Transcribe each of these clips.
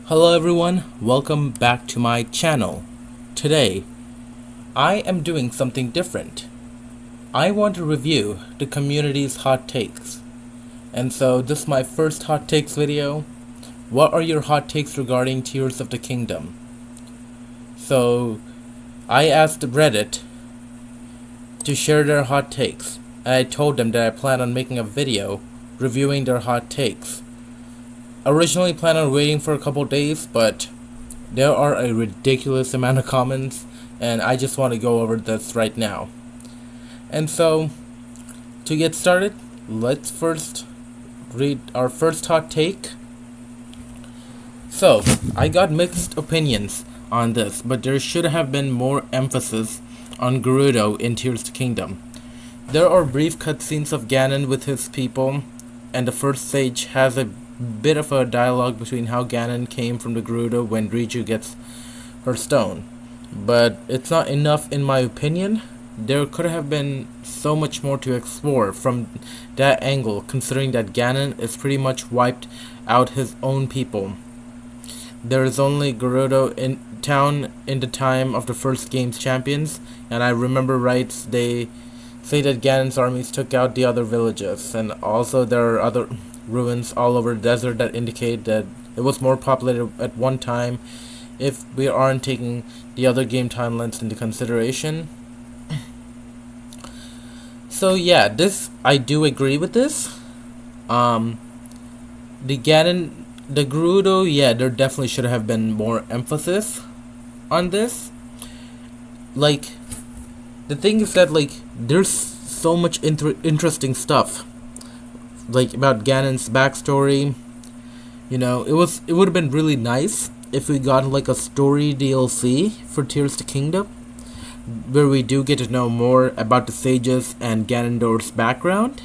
Hello everyone, welcome back to my channel. Today, I am doing something different. I want to review the community's hot takes. And so this is my first hot takes video. What are your hot takes regarding Tears of the Kingdom? So, I asked Reddit to share their hot takes. And I told them that I plan on making a video reviewing their hot takes. Originally planned on waiting for a couple days, but there are a ridiculous amount of comments, and I just want to go over this right now. And so, to get started, let's first read our first hot take. So, I got mixed opinions on this, but there should have been more emphasis on Gerudo in Tears of the Kingdom. There are brief cutscenes of Ganon with his people, and the first stage has a bit of a dialogue between how Ganon came from the Gerudo when Riju gets her stone. But it's not enough in my opinion. There could have been so much more to explore from that angle, considering that Ganon is pretty much wiped out his own people. There is only Gerudo in town in the time of the first game's champions, and I remember right, they say that Ganon's armies took out the other villages, and also there are other ruins all over the desert that indicate that it was more populated at one time if we aren't taking the other game timelines into consideration. So yeah, this I do agree with this. The Gerudo, yeah, there definitely should have been more emphasis on this. Like, the thing is that, like, there's so much interesting stuff, like, about Ganon's backstory. You know, it would have been really nice if we got like a story DLC for Tears of the Kingdom, where we do get to know more about the sages and Ganondorf's background.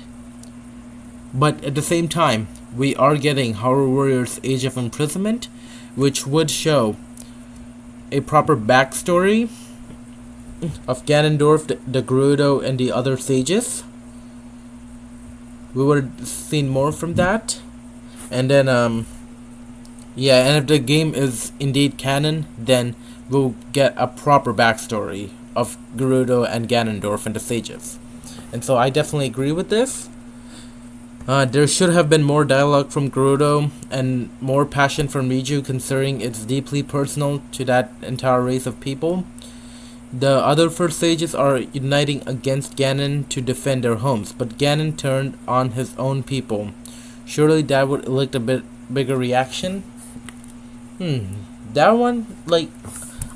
But at the same time, we are getting Hyrule Warriors Age of Imprisonment, which would show a proper backstory of Ganondorf, the Gerudo, and the other sages. We would have seen more from that. And then, yeah, and if the game is indeed canon, then we'll get a proper backstory of Gerudo and Ganondorf and the sages. And so I definitely agree with this. There should have been more dialogue from Gerudo and more passion from Riju, considering it's deeply personal to that entire race of people. The other first sages are uniting against Ganon to defend their homes, but Ganon turned on his own people. Surely that would elicit a bit bigger reaction? That one, like,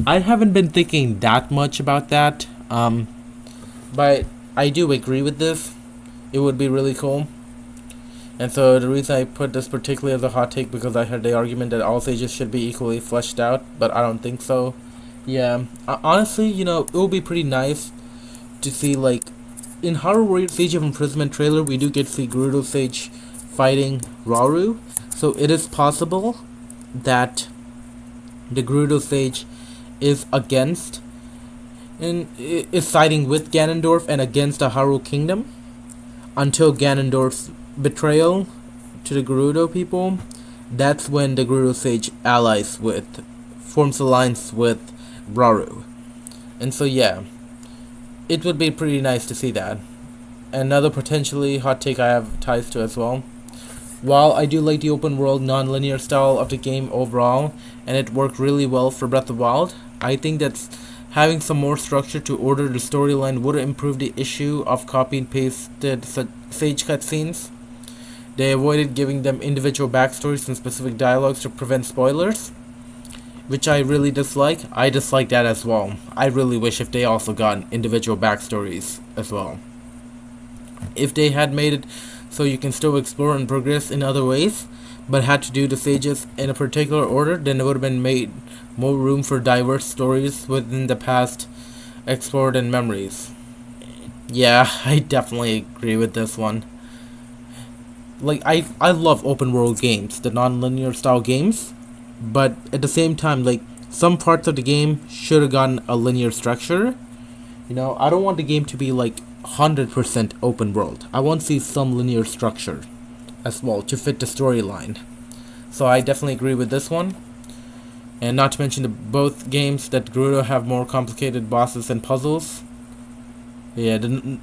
I haven't been thinking that much about that, but I do agree with this. It would be really cool. And so the reason I put this particularly as a hot take, because I heard the argument that all sages should be equally fleshed out, but I don't think so. Yeah, honestly, you know, it would be pretty nice to see, like, in Hyrule Warriors Age of Imprisonment trailer, we do get to see Gerudo Sage fighting Rauru. So it is possible that the Gerudo Sage is against and is siding with Ganondorf and against the Hyrule Kingdom until Ganondorf's betrayal to the Gerudo people. That's when the Gerudo Sage forms alliance with Rauru. And so yeah, it would be pretty nice to see that. Another potentially hot take I have ties to as well. While I do like the open world non-linear style of the game overall, and it worked really well for Breath of the Wild, I think that having some more structure to order the storyline would improve the issue of copy and pasted sage cutscenes. They avoided giving them individual backstories and specific dialogues to prevent spoilers, which I really dislike. I dislike that as well. I really wish if they also got individual backstories as well. If they had made it so you can still explore and progress in other ways, but had to do the sages in a particular order, then it would have been made more room for diverse stories within the past explored and memories. Yeah, I definitely agree with this one. Like, I love open world games, the non-linear style games, but at the same time, like, some parts of the game should have gotten a linear structure. You know, I don't want the game to be like 100% open world. I want to see some linear structure as well to fit the storyline. So I definitely agree with this one. And not to mention both games that Gerudo have more complicated bosses and puzzles. Yeah, Von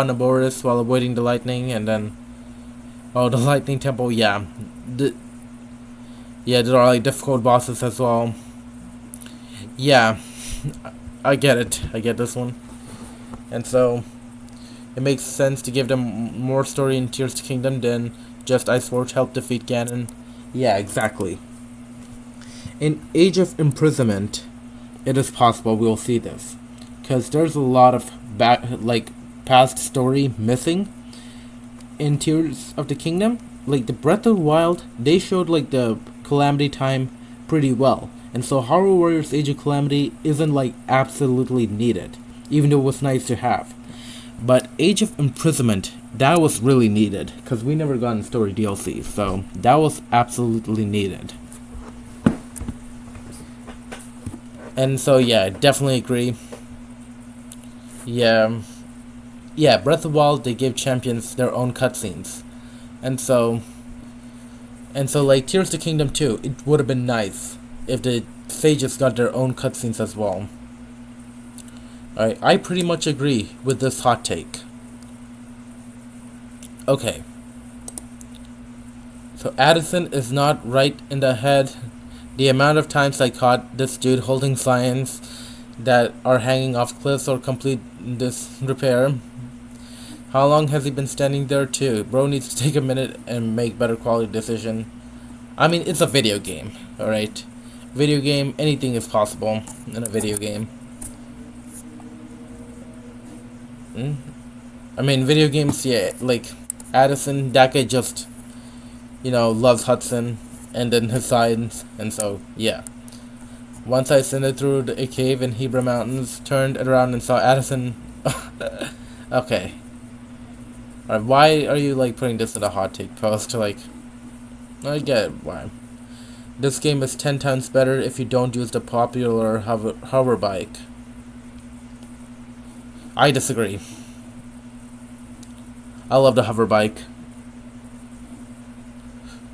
Aboris while avoiding the lightning, and then the lightning temple. Yeah, there are like difficult bosses as well. Yeah, I get it. I get this one, and so it makes sense to give them more story in Tears to Kingdom than just Iceforge help defeat Ganon. Yeah, exactly. In Age of Imprisonment, it is possible we'll see this, because there's a lot of past story missing in Tears of the Kingdom. Like the Breath of the Wild, they showed like the Calamity time pretty well, and so Hyrule Warriors Age of Calamity isn't like absolutely needed, even though it was nice to have. But Age of Imprisonment, that was really needed, because we never got in story DLC, so that was absolutely needed. And so yeah, I definitely agree. Yeah, Breath of the Wild, they gave champions their own cutscenes, and so like Tears of the Kingdom 2, it would have been nice if the sages got their own cutscenes as well. Alright, I pretty much agree with this hot take. Okay. So Addison is not right in the head. The amount of times I caught this dude holding signs that are hanging off cliffs or complete this repair. How long has he been standing there too? Bro needs to take a minute and make better quality decision. I mean, it's a video game, alright? Video game, anything is possible in a video game. I mean, video games, yeah, like Addison, that guy just, loves Hudson and then his signs, and so, yeah. Once I ascended through a cave in Hebra Mountains, turned around and saw Addison. Okay. Alright, why are you, putting this in a hot take post? I get why. This game is 10 times better if you don't use the popular hover bike. I disagree. I love the hover bike.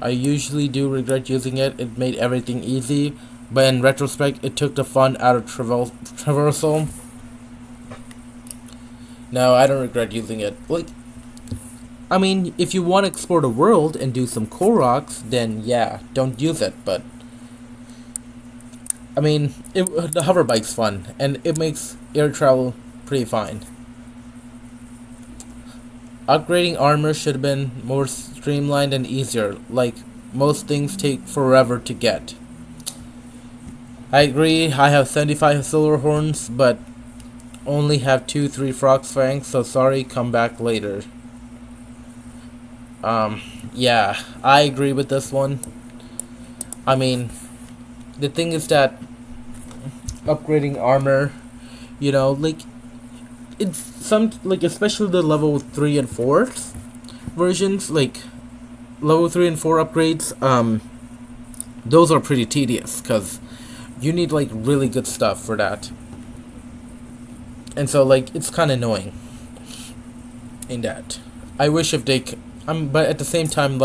I usually do regret using it. It made everything easy, but in retrospect, it took the fun out of traversal. No, I don't regret using it. I mean, if you want to explore the world and do some Koroks, then yeah, don't use it, but I mean, the hover bike's fun, and it makes air travel pretty fine. Upgrading armor should have been more streamlined and easier, like most things take forever to get. I agree, I have 75 silver horns, but only have 2-3 frog fangs, so sorry, come back later. Yeah, I agree with this one. I mean, the thing is that upgrading armor, it's especially the level 3 and 4 versions, level 3 and 4 upgrades, those are pretty tedious, because you need, really good stuff for that. And so, it's kind of annoying in that. I wish if they but at the same time,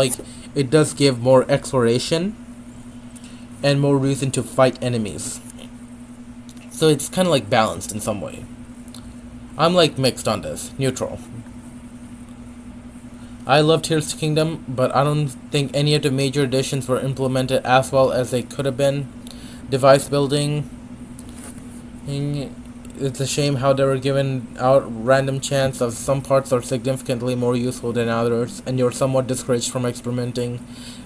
it does give more exploration and more reason to fight enemies. So it's kind of balanced in some way. I'm mixed on this, neutral. I love Tears of the Kingdom, but I don't think any of the major additions were implemented as well as they could have been. Device building, it's a shame how they were given out random chance of some parts are significantly more useful than others, and you're somewhat discouraged from experimenting,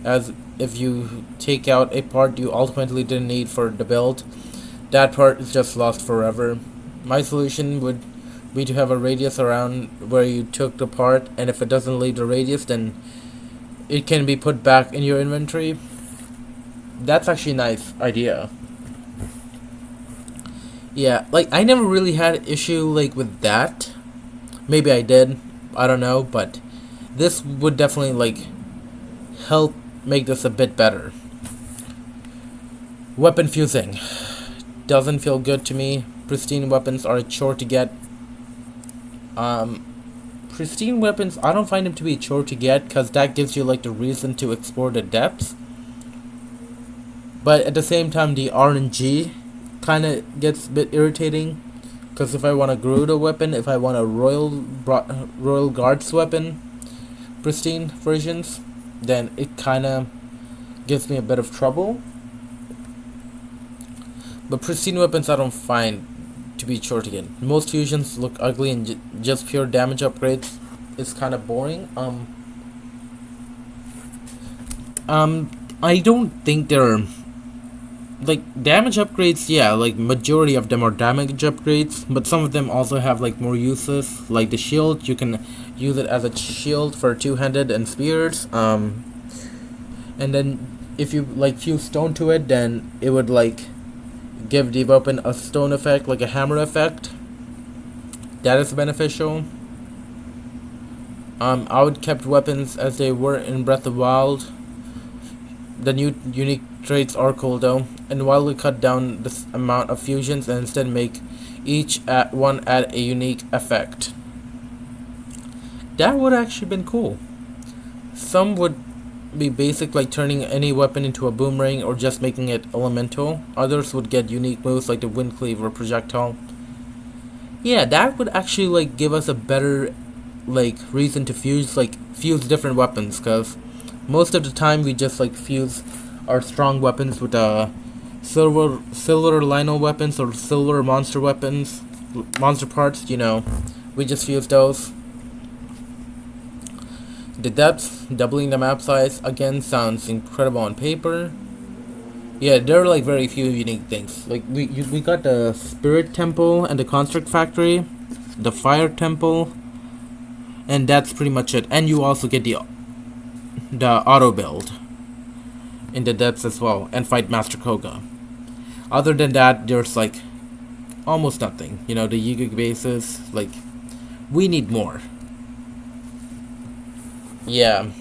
as if you take out a part you ultimately didn't need for the build, that part is just lost forever. My solution would be to have a radius around where you took the part, and if it doesn't leave the radius, then it can be put back in your inventory. That's actually a nice idea. Yeah, I never really had an issue, with that. Maybe I did. I don't know, but this would definitely, help make this a bit better. Weapon fusing. Doesn't feel good to me. Pristine weapons are a chore to get. Pristine weapons, I don't find them to be a chore to get, because that gives you, the reason to explore the depths. But at the same time, the RNG kind of gets a bit irritating. Because if I want a Gerudo weapon, if I want a Royal Guards weapon, pristine versions, then it kind of gives me a bit of trouble. But pristine weapons I don't find to be short again. Most fusions look ugly and just pure damage upgrades is kind of boring. I don't think they're like damage upgrades. Yeah, like majority of them are damage upgrades, but some of them also have like more uses. Like the shield, you can use it as a shield for two-handed and spears. And then if you like fuse stone to it, then it would like give the weapon a stone effect, like a hammer effect. That is beneficial. I would kept weapons as they were in Breath of the Wild. The new unique traits are cool though, and while we cut down the amount of fusions and instead make each one add a unique effect. That would actually been cool. Some would be basic, like turning any weapon into a boomerang or just making it elemental. Others would get unique moves like the wind cleave or projectile. Yeah, that would actually like give us a better like reason to fuse different weapons, because most of the time we just like fuse our strong weapons with silver lino weapons or silver monster weapons, monster parts, you know. We just fuse those. The depths, doubling the map size, again sounds incredible on paper. Yeah, there are like very few unique things. Like we got the Spirit Temple and the Construct Factory, the Fire Temple, and that's pretty much it. And you also get the auto build in the depths as well, and fight Master Koga. Other than that, there's like almost nothing. You know, the Yiga bases, like we need more. Yeah,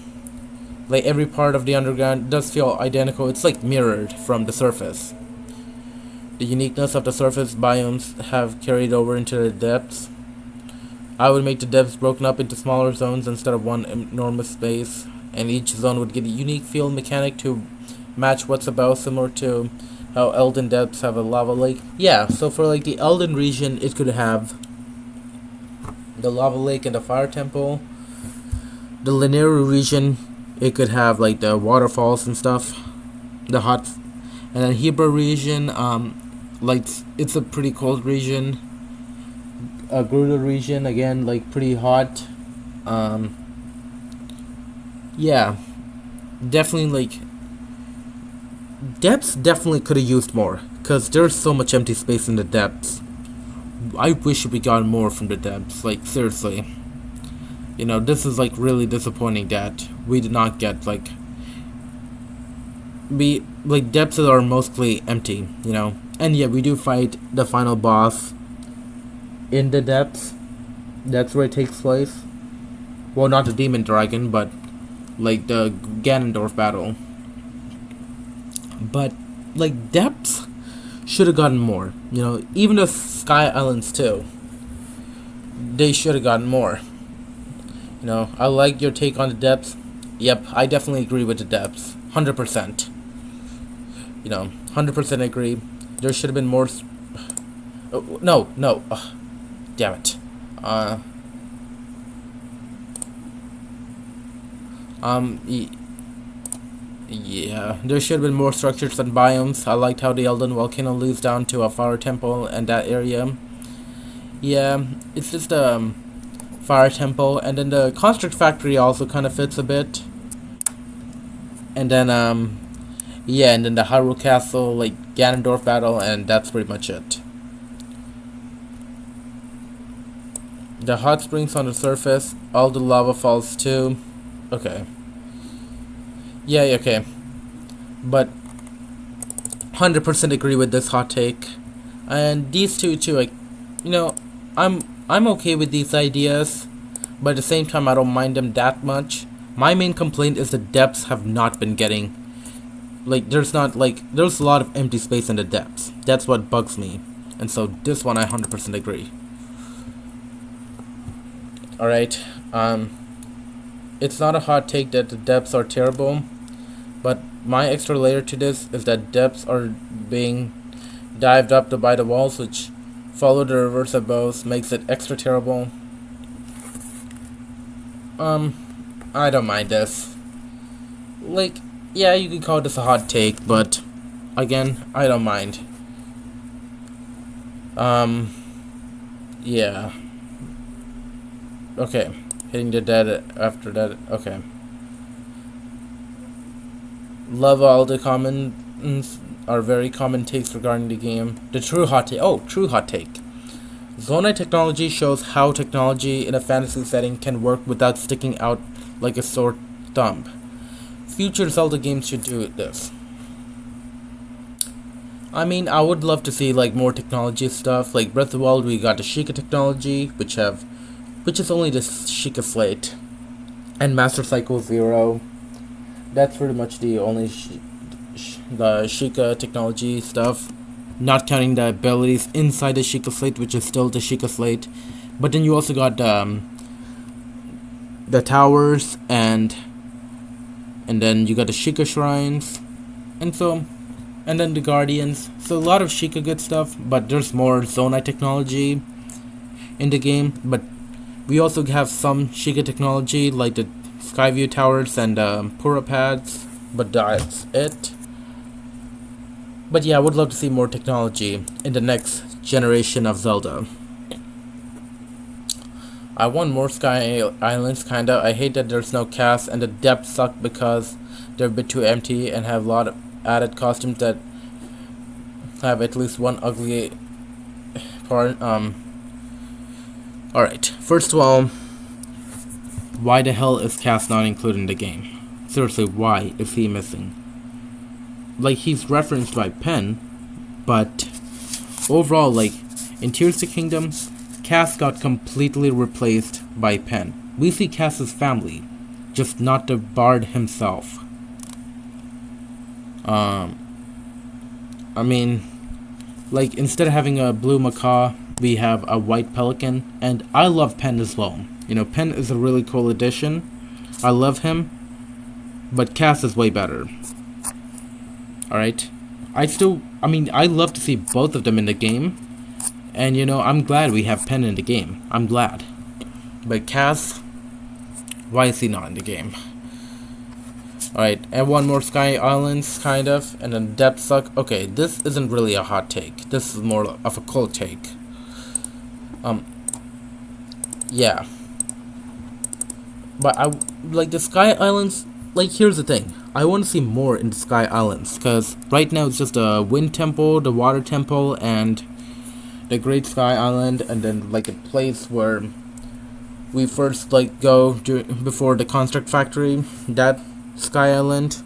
like every part of the underground does feel identical. It's like mirrored from the surface. The uniqueness of the surface biomes have carried over into the depths. I would make the depths broken up into smaller zones instead of one enormous space, and each zone would get a unique field mechanic to match what's above, similar to how Elden depths have a lava lake. Yeah, so for like the Elden region, it could have the lava lake and the fire temple. The linear region, it could have like the waterfalls and stuff, the hot, and then Hebrew region, like it's a pretty cold region. Gerudo region, again, like pretty hot. Yeah, definitely like depths definitely could have used more, because there's so much empty space in the depths. I wish we got more from the depths, like seriously. You know, this is like really disappointing that we did not get like depths are mostly empty, you know. And yeah, we do fight the final boss in the depths. That's where it takes place. Well, not the demon dragon, but like the Ganondorf battle. But like depths should have gotten more, you know. Even the Sky Islands too, they should have gotten more. You know, I like your take on the depths. Yep, I definitely agree with the depths. 100%. You know, 100% agree. There should have been more. Oh, no. Damn it. Yeah, there should have been more structures and biomes. I liked how the Elden Volcano leads down to a fire temple and that area. Yeah, it's just fire temple, and then the construct factory also kind of fits a bit. And then yeah, and then the Hyrule Castle, like Ganondorf battle, and that's pretty much it. The hot springs on the surface, all the lava falls too. Okay. Yeah, okay. But 100% agree with this hot take. And these two too, like, you know, I'm okay with these ideas, but at the same time I don't mind them that much. My main complaint is the depths have not been getting, like, there's a lot of empty space in the depths. That's what bugs me. And so this one I 100% agree. Alright, it's not a hot take that the depths are terrible, but my extra layer to this is that depths are being dived up to by the walls, which follow the reverse of both, makes it extra terrible. I don't mind this. Like, yeah, you could call this a hot take, but again, I don't mind. Yeah. Okay, hitting the dead after that. Okay. Love all the comments are very common takes regarding the game. The true hot take. Oh, true hot take. Zonai technology shows how technology in a fantasy setting can work without sticking out like a sore thumb. Future Zelda games should do this. I mean, I would love to see like more technology stuff. Like Breath of the Wild, we got the Sheikah technology, which is only the Sheikah Slate, and Master Cycle Zero. That's pretty much the only the Sheikah technology stuff, not counting the abilities inside the Sheikah Slate, which is still the Sheikah Slate. But then you also got the towers, and then you got the Sheikah shrines, and then the guardians. So a lot of Sheikah good stuff, but there's more Zonai technology in the game. But we also have some Sheikah technology like the Skyview towers and Pura pads, but that's it. But yeah, I would love to see more technology in the next generation of Zelda. I want more Sky Islands, kinda. I hate that there's no cast, and the depths suck because they're a bit too empty and have a lot of added costumes that have at least one ugly part. Alright, first of all, why the hell is Cass not included in the game? Seriously, why is he missing? Like, he's referenced by Pen, but overall, like, in Tears of the Kingdom, Cass got completely replaced by Pen. We see Cass's family, just not the bard himself. I mean, like, instead of having a blue macaw, we have a white pelican, and I love Pen as well. You know, Pen is a really cool addition. I love him, but Cass is way better. Alright? I love to see both of them in the game, and you know, I'm glad we have Pen in the game. I'm glad. But Cass, why is he not in the game? Alright, and one more Sky Islands, kind of, and then depth suck. Okay, this isn't really a hot take. This is more of a cold take. Yeah. But I like the Sky Islands. Like, here's the thing. I want to see more in the Sky Islands, because right now it's just a Wind Temple, the Water Temple, and the Great Sky Island, and then like a place where we first like go before the Construct Factory, that Sky Island.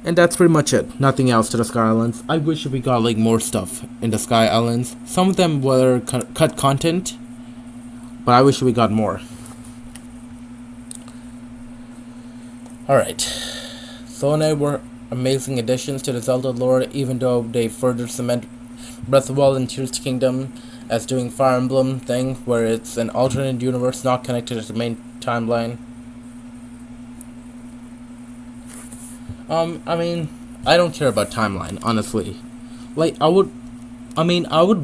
And that's pretty much it. Nothing else to the Sky Islands. I wish we got like more stuff in the Sky Islands. Some of them were cut content, but I wish we got more. Alright, Zonai were amazing additions to the Zelda lore, even though they further cement Breath of the Wild and Tears of the Kingdom as doing Fire Emblem thing, where it's an alternate universe not connected to the main timeline. I mean, I don't care about timeline, honestly. Like, I would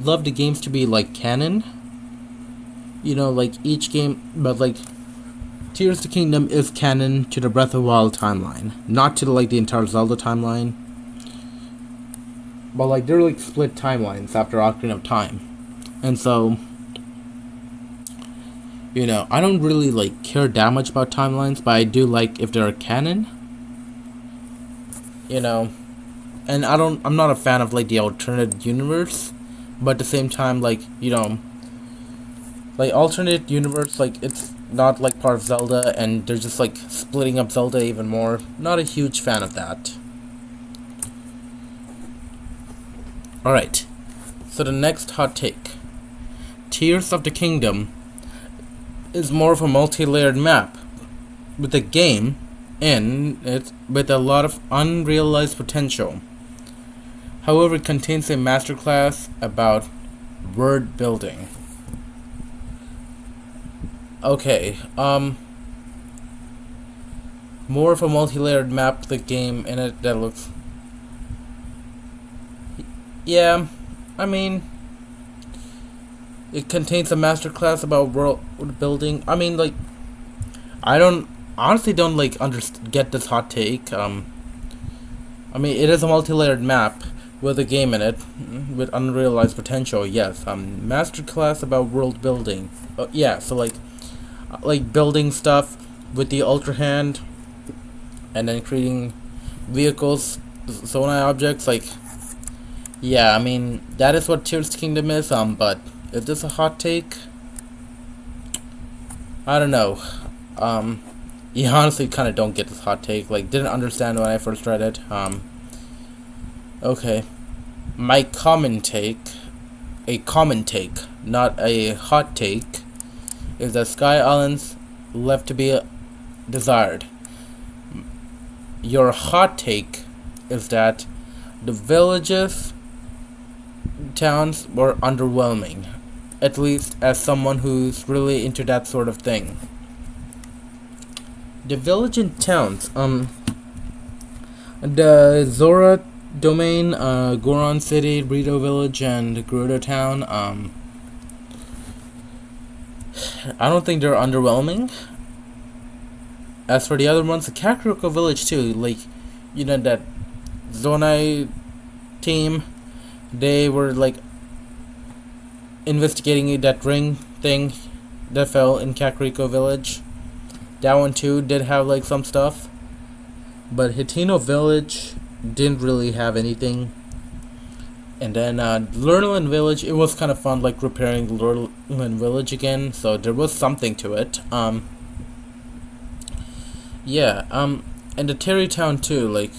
love the games to be like canon. You know, like each game, but like Tears of the Kingdom is canon to the Breath of the Wild timeline, not to the entire Zelda timeline. But like they're like split timelines after Ocarina of Time, and so you know, I don't really like care that much about timelines, but I do like if they're canon. You know, and I'm not a fan of like the alternate universe, but at the same time, like, you know, like alternate universe, like it's not like part of Zelda, and they're just like splitting up Zelda even more. Not a huge fan of that. Alright, so the next hot take. Tears of the Kingdom is more of a multi-layered map, with a game in it with a lot of unrealized potential. However, it contains a masterclass about word building. Okay, more of a multi-layered map, the game in it that looks. Yeah, I mean, it contains a masterclass about world building. I mean, like, I don't honestly don't like get this hot take. I mean, it is a multi-layered map with a game in it with unrealized potential. Yes. Masterclass about world building. Yeah. So like building stuff with the Ultra Hand, and then creating vehicles, Zonai objects. Like, yeah. I mean, that is what Tears Kingdom is. But is this a hot take? I don't know. You honestly kind of don't get this hot take. Like, didn't understand when I first read it. Okay. My common take, a common take, not a hot take, is that Sky Islands left to be desired. Your hot take is that the villages, towns were underwhelming. At least as someone who's really into that sort of thing. The village and towns, the Zora domain, Goron City, Rito Village, and Gerudo Town, I don't think they're underwhelming. As for the other ones, the Kakariko Village too, like, you know, that Zonai team, they were like investigating that ring thing that fell in Kakariko Village. That one too did have like some stuff, but Hitino Village didn't really have anything. And then Lurlin Village, it was kind of fun, like repairing Lurlin Village again, so there was something to it. Yeah, and the Terry Town too, like,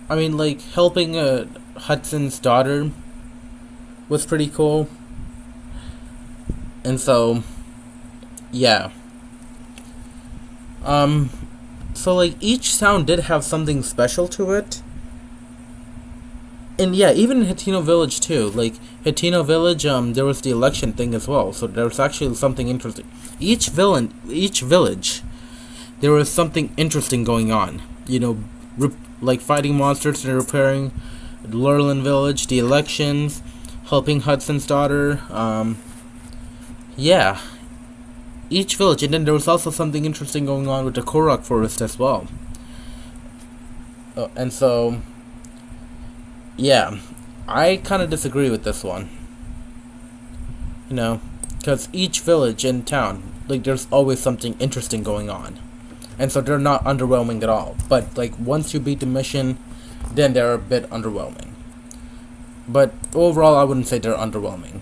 I mean, like, helping Hudson's daughter was pretty cool. And so, yeah. So like each town did have something special to it. And yeah, even Hitino Village too. Like Hitino Village, there was the election thing as well. So there was actually something interesting. Each village, there was something interesting going on. You know, like fighting monsters and repairing Lurlin Village, the elections, helping Hudson's daughter. Yeah. Each village, and then there was also something interesting going on with the Korok Forest as well. And so, yeah, I kind of disagree with this one. You know, because each village and town, like, there's always something interesting going on. And so they're not underwhelming at all. But, like, once you beat the mission, then they're a bit underwhelming. But overall, I wouldn't say they're underwhelming.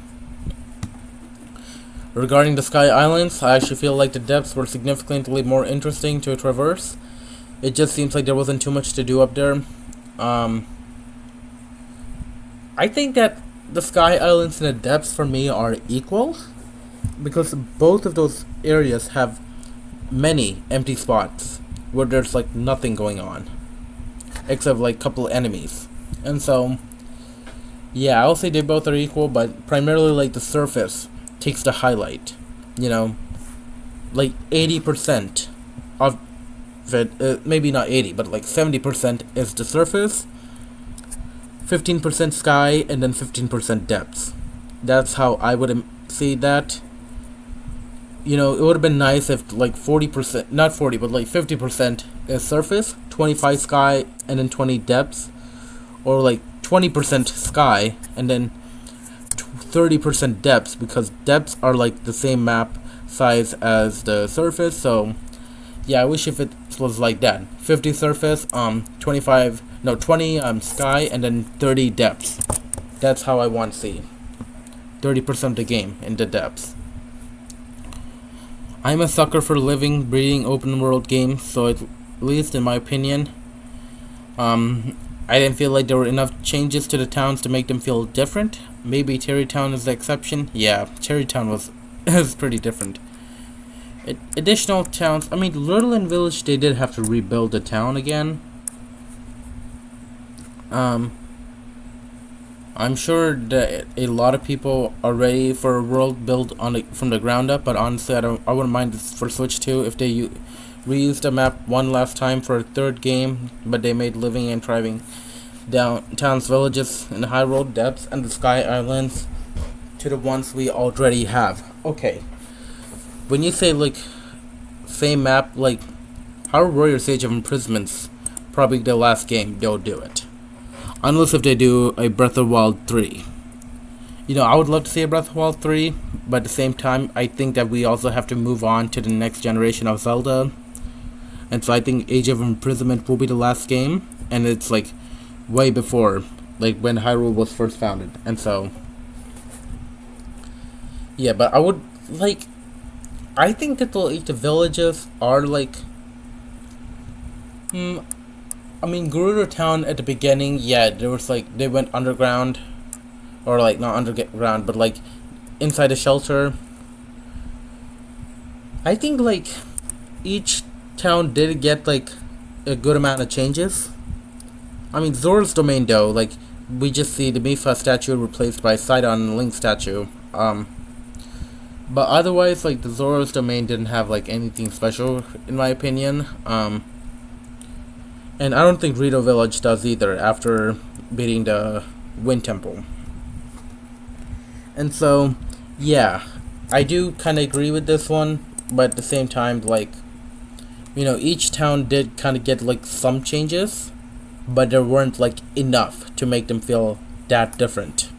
Regarding the Sky Islands, I actually feel like the depths were significantly more interesting to traverse. It just seems like there wasn't too much to do up there. I think that the Sky Islands and the depths for me are equal, because both of those areas have many empty spots where there's like nothing going on except like a couple enemies. And so, yeah, I'll say they both are equal, but primarily like the surface takes the highlight. You know, like 80% of it, maybe not 80, but like 70% is the surface, 15% sky, and then 15% depths. That's how I would see that. You know, it would have been nice if like 40%, not 40, but like 50% is surface, 25 sky, and then 20 depths, or like 20% sky and then 30% depths, because depths are like the same map size as the surface. So yeah, I wish if it was like that, 50 surface, 20 sky, and then 30 depths. That's how I want to see 30% of the game in the depths. I'm a sucker for living, breathing open world games, so at least in my opinion, I didn't feel like there were enough changes to the towns to make them feel different. Maybe Terrytown is the exception. Yeah, Terrytown was pretty different. Additional towns, I mean, Lurlin Village, they did have to rebuild the town again. I'm sure that a lot of people are ready for a world built from the ground up, but honestly, I wouldn't mind this for Switch 2 if they reused the map one last time for a third game, but they made living and thriving towns, villages in the Hyrule Depths and the Sky Islands to the ones we already have. Okay, when you say like same map, like Hyrule Warriors Age of Imprisonment's probably the last game they'll do it, unless if they do a Breath of the Wild 3. You know, I would love to see a Breath of the Wild 3, but at the same time, I think that we also have to move on to the next generation of Zelda. And so I think Age of Imprisonment will be the last game, and it's like way before, like when Hyrule was first founded. And so, yeah, but I would like, I think that the villages are like, I mean, Gerudo Town at the beginning, yeah, there was like, they went underground, or like not underground, but like inside the shelter. I think like each town did get like a good amount of changes. I mean, Zora's Domain though, like we just see the Mipha statue replaced by Sidon and Link statue. But otherwise, like the Zora's Domain didn't have like anything special in my opinion. And I don't think Rito Village does either after beating the Wind Temple. And so, yeah, I do kind of agree with this one, but at the same time, like, you know, each town did kind of get like some changes, but there weren't like enough to make them feel that different.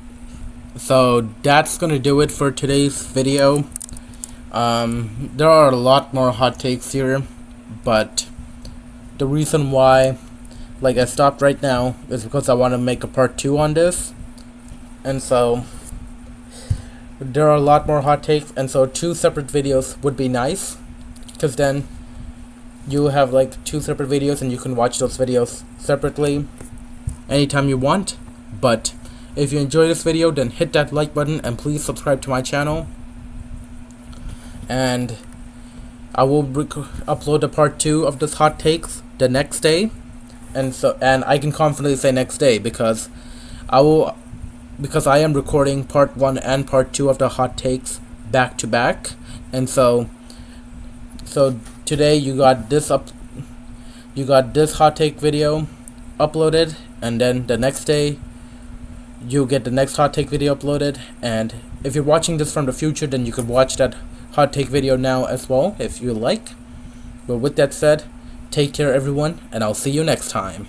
So that's gonna do it for today's video. There are a lot more hot takes here, but the reason why like I stopped right now is because I want to make a part 2 on this. And so there are a lot more hot takes, and so 2 separate videos would be nice, because then you have like 2 separate videos and you can watch those videos separately anytime you want. But if you enjoyed this video, then hit that like button and please subscribe to my channel, and I will upload a part 2 of this hot takes the next day. And I can confidently say next day because I am recording part 1 and part 2 of the hot takes back to back. And so today you got this hot take video uploaded, and then the next day you get the next hot take video uploaded. And if you're watching this from the future, then you could watch that hot take video now as well if you like. But with that said, take care everyone, and I'll see you next time.